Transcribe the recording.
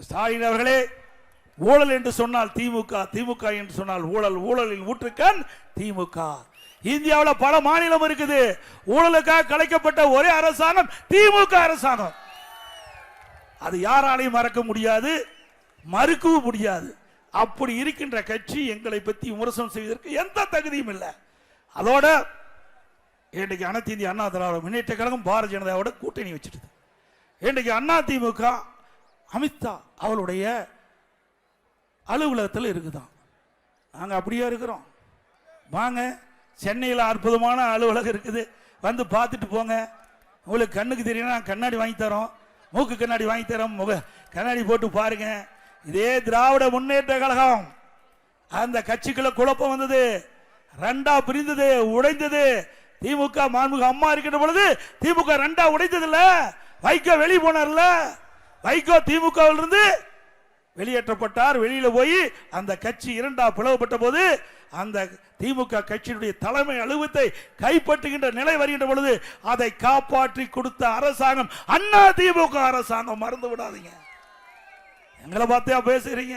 ஸ்டாலின் அவர்களே, ஊழல் என்று சொன்னால் திமுக, திமுக என்று சொன்னால் ஊழல், ஊழலின் ஊற்றுக்கண் திமுக. இந்தியாவில் பல மாநிலம் இருக்குது, ஊழலுக்காக கலைக்கப்பட்ட ஒரே அரசாங்கம் திமுக அரசாங்கம். அது யாராலையும் மறக்க முடியாது, மறுக்கவும் முடியாது. அப்படி இருக்கின்ற கட்சி எங்களை பற்றி விமர்சனம் செய்வதற்கு எந்த தகுதியும் இல்லை. அதோட இன்றைக்கு அனைத்து இந்திய அண்ணா திராவிட முன்னேற்ற கழகம் பாரதிய ஜனதாவோட கூட்டணி வச்சுட்டு இன்றைக்கு அண்ணா திமுக அமித்ஷா அவளுடைய அலுவலகத்தில் இருக்குதான். நாங்கள் அப்படியே இருக்கிறோம். வாங்க, சென்னையில் அற்புதமான அலுவலகம் இருக்குது, வந்து பார்த்துட்டு போங்க. உங்களுக்கு கண்ணுக்கு தெரியும், கண்ணாடி வாங்கி தரோம், மூக்கு கண்ணாடி வாங்கி தரோம், முக கண்ணாடி போட்டு பாருங்க. இதே திராவிட முன்னேற்ற கழகம் அந்த கட்சிக்குள்ள குழப்பம் வந்தது, ரெண்டா பிரிந்தது, உடைந்தது. திமுக மாண்புமிகு அம்மா இருக்கின்ற பொழுது திமுக ரெண்டா உடைந்தது இல்ல, வைகோ வெளியே போனார்ல, வைகோ திமுகவில் இருந்து வெளியேற்றப்பட்டார். வெளியில போய் அந்த கட்சி இரண்டா பிளவுபட்ட போது அந்த திமுக கட்சியினுடைய தலைமை அலுவலகத்தை கைப்பற்றுகின்ற நிலை வருகின்ற பொழுது அதை காப்பாற்றி கொடுத்த அரசாங்கம் அண்ணா திமுக அரசாங்கம். மறந்து விடாதீங்க. எங்களை பார்த்தியா பேசுறீங்க?